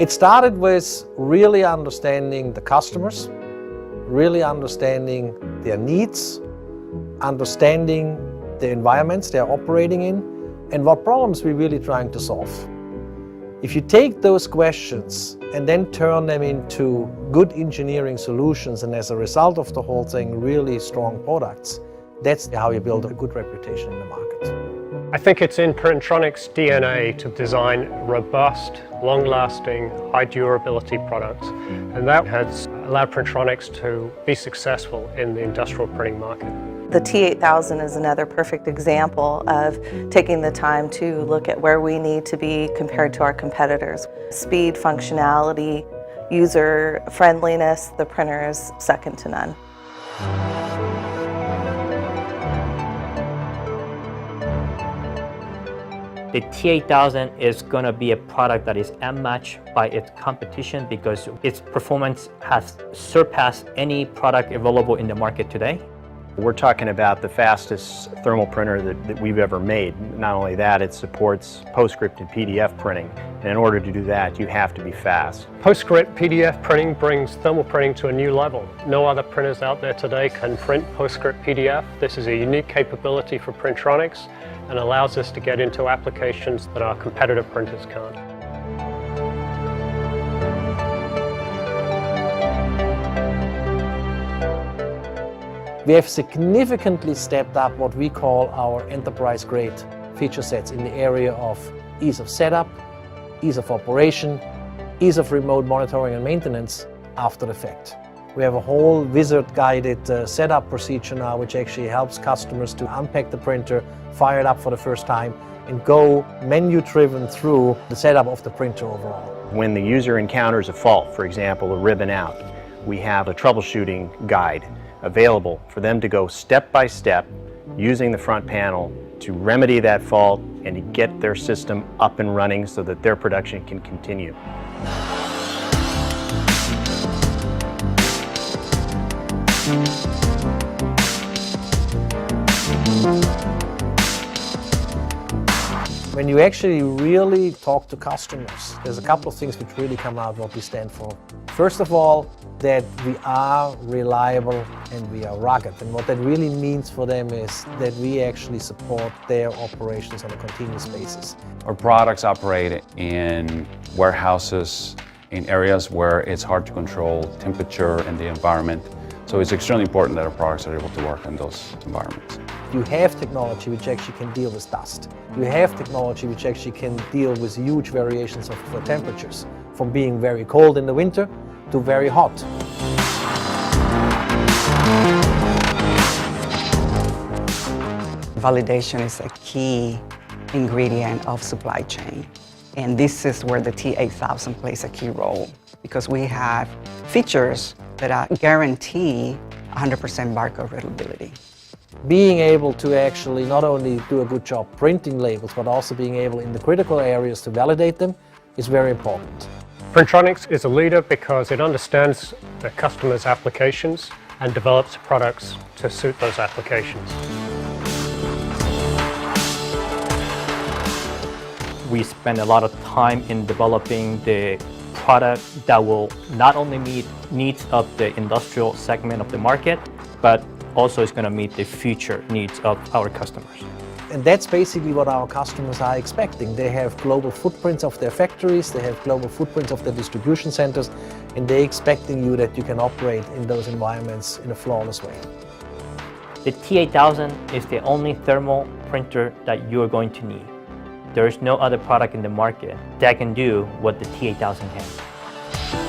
It started with really understanding the customers, really understanding their needs, understanding the environments they're operating in, and what problems we're really trying to solve. If you take those questions and then turn them into good engineering solutions, and as a result of the whole thing, really strong products, that's how you build a good reputation in the market. I think it's in Printronix DNA to design robust, long-lasting, high durability products, and that has allowed Printronix to be successful in the industrial printing market. The T8000 is another perfect example of taking the time to look at where we need to be compared to our competitors. Speed, functionality, user friendliness, the printer is second to none. The T8000 is going to be a product that is unmatched by its competition because its performance has surpassed any product available in the market today. We're talking about the fastest thermal printer that we've ever made. Not only that, it supports PostScript and PDF printing. And in order to do that, you have to be fast. PostScript PDF printing brings thermal printing to a new level. No other printers out there today can print PostScript PDF. This is a unique capability for Printronix and allows us to get into applications that our competitor printers can't. We have significantly stepped up what we call our enterprise-grade feature sets in the area of ease of setup, ease of operation, ease of remote monitoring and maintenance after the fact. We have a whole wizard-guided setup procedure now, which actually helps customers to unpack the printer, fire it up for the first time, and go menu-driven through the setup of the printer overall. When the user encounters a fault, for example, a ribbon out, we have a troubleshooting guide available for them to go step by step using the front panel to remedy that fault and to get their system up and running so that their production can continue. When you actually really talk to customers, there's a couple of things which really come out what we stand for. First of all, that we are reliable and we are rugged. And what that really means for them is that we actually support their operations on a continuous basis. Our products operate in warehouses, in areas where it's hard to control temperature and the environment. So it's extremely important that our products are able to work in those environments. You have technology which actually can deal with dust. You have technology which actually can deal with huge variations of temperatures, from being very cold in the winter to very hot. Validation is a key ingredient of supply chain. And this is where the T8000 plays a key role, because we have features that guarantee 100% barcode readability. Being able to actually not only do a good job printing labels, but also being able in the critical areas to validate them is very important. Printronix is a leader because it understands the customer's applications and develops products to suit those applications. We spend a lot of time in developing the product that will not only meet needs of the industrial segment of the market, but also is going to meet the future needs of our customers. And that's basically what our customers are expecting. They have global footprints of their factories, they have global footprints of their distribution centers, and they're expecting you that you can operate in those environments in a flawless way. The T8000 is the only thermal printer that you are going to need. There is no other product in the market that can do what the T8000 can.